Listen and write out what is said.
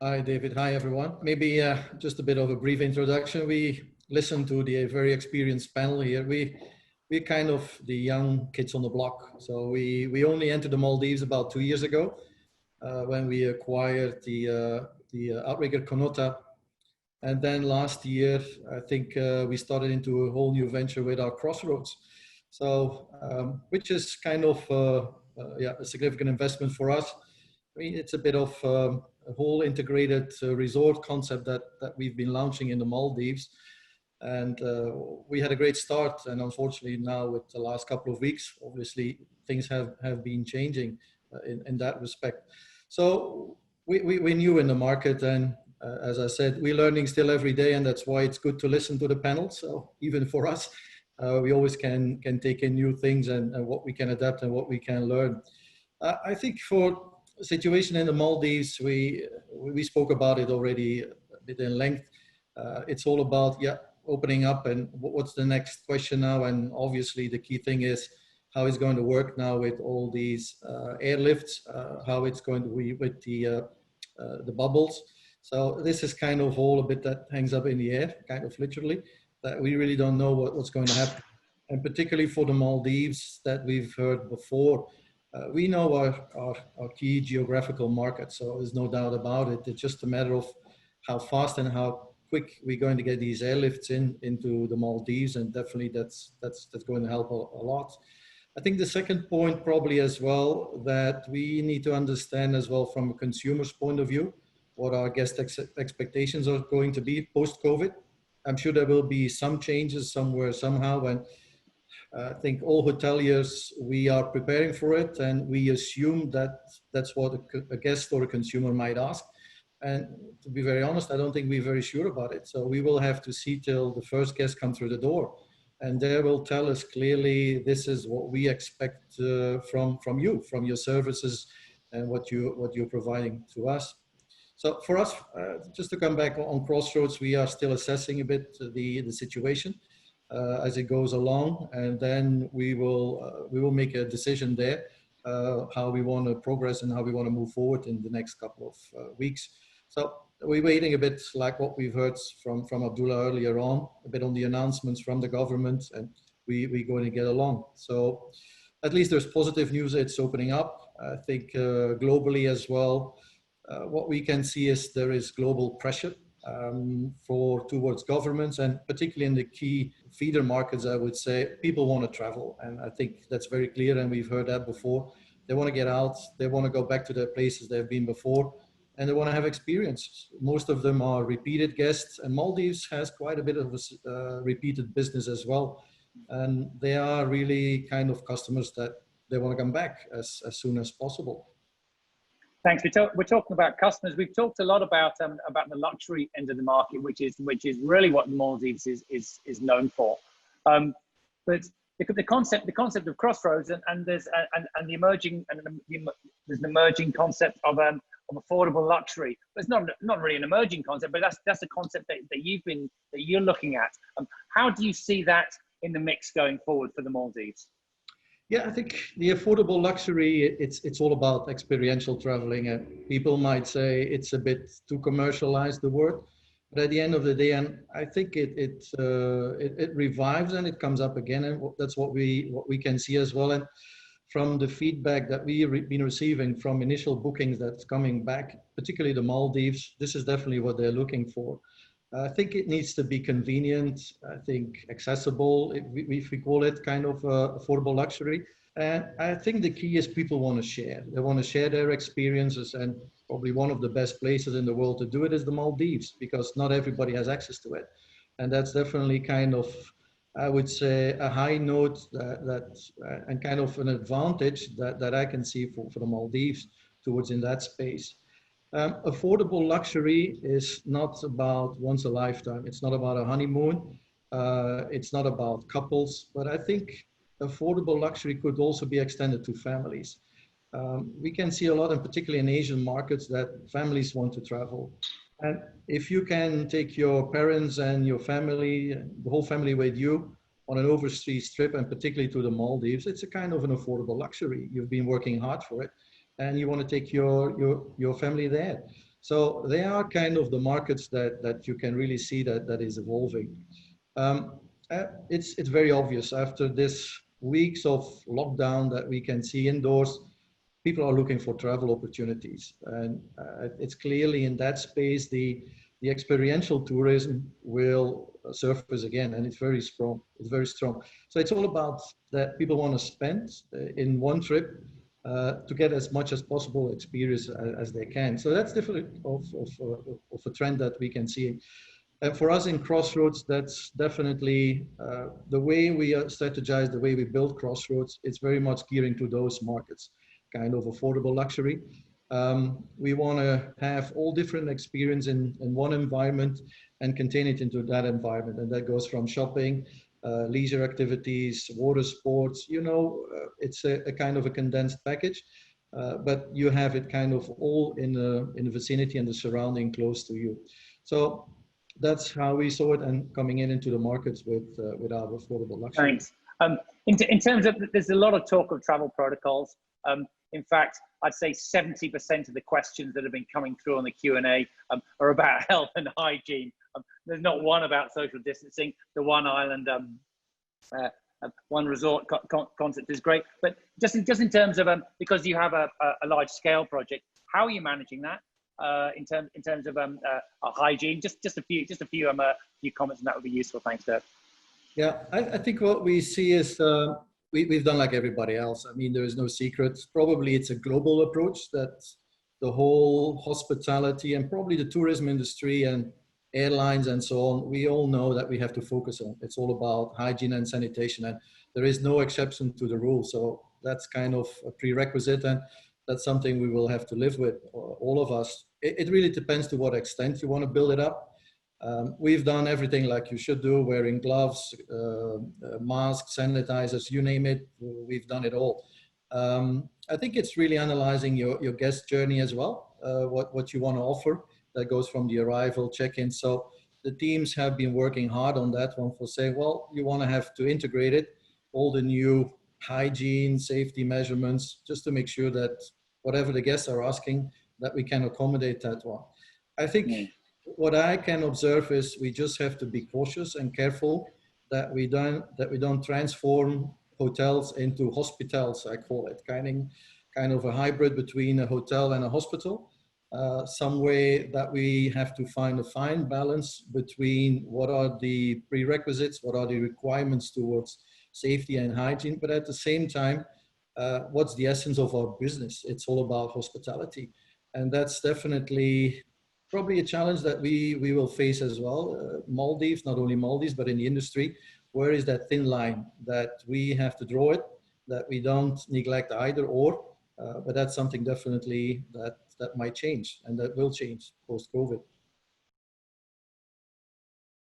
Hi, David. Hi, everyone. Maybe just a bit of a brief introduction. We listened to the very experienced panel here. We're kind of the young kids on the block. So we only entered the Maldives about 2 years ago when we acquired the outrigger Konota. And then last year, I think we started into a whole new venture with our Crossroads. So, which is kind of yeah, a significant investment for us. I mean, it's a bit of a whole integrated resort concept that we've been launching in the Maldives. And we had a great start. And unfortunately now with the last couple of weeks, obviously things have been changing in that respect. So we're new in the market, and as I said, we're learning still every day, and that's why it's good to listen to the panel. So even for us, we always can take in new things and what we can adapt and what we can learn. I think for the situation in the Maldives, we spoke about it already a bit in length. It's all about, yeah, opening up and what's the next question now. And obviously the key thing is how it's going to work now with all these airlifts, how it's going to be with the bubbles. So this is kind of all a bit that hangs up in the air, kind of literally, that we really don't know what's going to happen. And particularly for the Maldives that we've heard before, we know our key geographical market, so there's no doubt about it. It's just a matter of how fast and how quick we're going to get these airlifts into the Maldives, and definitely that's going to help a lot. I think the second point probably as well, that we need to understand as well from a consumer's point of view, what our guest expectations are going to be post-COVID. I'm sure there will be some changes somewhere, somehow, and I think all hoteliers, we are preparing for it, and we assume that that's what a guest or a consumer might ask. And to be very honest, I don't think we're very sure about it. So we will have to see till the first guest come through the door, and they will tell us clearly, this is what we expect from you, from your services, and what you're providing to us. So for us, just to come back on Crossroads, we are still assessing a bit the situation as it goes along, and then we will make a decision there how we want to progress and how we want to move forward in the next couple of weeks. So we're waiting a bit, like what we've heard from Abdullah earlier on, a bit on the announcements from the government, and we're going to get along. So at least there's positive news. It's opening up. I think globally as well. What we can see is there is global pressure towards governments, and particularly in the key feeder markets, I would say people want to travel, and I think that's very clear, and we've heard that before. They want to get out, they want to go back to their places they've been before, and they want to have experiences. Most of them are repeated guests, and Maldives has quite a bit of a repeated business as well, and they are really kind of customers that they want to come back as soon as possible. Thanks. We're talking about customers. We've talked a lot about the luxury end of the market, which is really what the Maldives is known for. But the concept of Crossroads and there's the emerging there's an emerging concept of affordable luxury. But it's not really an emerging concept, but that's a concept that you're looking at. How do you see that in the mix going forward for the Maldives? Yeah, I think the affordable luxury, it's all about experiential traveling, and people might say it's a bit too commercialized, the word, but at the end of the day, and I think it revives and it comes up again, and that's what we can see as well. And from the feedback that we've been receiving from initial bookings that's coming back, particularly the Maldives, this is definitely what they're looking for. I think it needs to be convenient, I think accessible, if we call it kind of affordable luxury. And I think the key is people want to share. They want to share their experiences, and probably one of the best places in the world to do it is the Maldives, because not everybody has access to it. And that's definitely kind of, I would say, a high note and kind of an advantage that I can see for the Maldives towards in that space. Affordable luxury is not about once a lifetime. It's not about a honeymoon. It's not about couples, but I think affordable luxury could also be extended to families. We can see a lot, and particularly in Asian markets, that families want to travel. And if you can take your parents and your family, the whole family with you on an overseas trip, and particularly to the Maldives, it's a kind of an affordable luxury. You've been working hard for it, and you want to take your family there. So they are kind of the markets that you can really see that is evolving. Um, it's very obvious after this weeks of lockdown that we can see indoors, people are looking for travel opportunities, and it's clearly in that space the experiential tourism will surface again, and it's very strong. It's very strong. So it's all about that people want to spend in one trip to get as much as possible experience as they can. So that's different of a trend that we can see. And for us in Crossroads, that's definitely the way we strategize, the way we build Crossroads. It's very much gearing to those markets, kind of affordable luxury. We want to have all different experience in one environment and contain it into that environment. And that goes from shopping, leisure activities, water sports, it's a kind of a condensed package. But you have it kind of all in the vicinity and the surrounding close to you. So that's how we saw it, and coming into the markets with our affordable luxury. Thanks. In terms of, there's a lot of talk of travel protocols. In fact, I'd say 70% of the questions that have been coming through on the Q&A are about health and hygiene. There's not one about social distancing. The one island, one resort concept is great. But just in terms of, because you have a large scale project, how are you managing that? In terms of hygiene, just a few comments on that would be useful. Thanks, Dirk. Yeah, I think what we see is we've done like everybody else. I mean, there is no secret. Probably it's a global approach that the whole hospitality and probably the tourism industry and airlines and so on, we all know that we have to focus on. It's all about hygiene and sanitation, and there is no exception to the rule. So that's kind of a prerequisite, and that's something we will have to live with, all of us. It really depends to what extent you want to build it up. We've done everything like you should do, wearing gloves, masks, sanitizers, you name it, we've done it all. I think it's really analyzing your guest journey as well, what you want to offer. That goes from the arrival, check-in. So the teams have been working hard on that one for saying, well, you want to have to integrate it, all the new hygiene, safety measurements, just to make sure that whatever the guests are asking, that we can accommodate that one. I think what I can observe is we just have to be cautious and careful that we don't transform hotels into hospitals, I call it, kind of a hybrid between a hotel and a hospital. Some way that we have to find a fine balance between what are the prerequisites, what are the requirements towards safety and hygiene, but at the same time, what's the essence of our business? It's all about hospitality. And that's definitely probably a challenge that we will face as well. Maldives, not only Maldives, but in the industry, where is that thin line that we have to draw it, that we don't neglect either or, but that's something definitely that might change, and that will change post-COVID.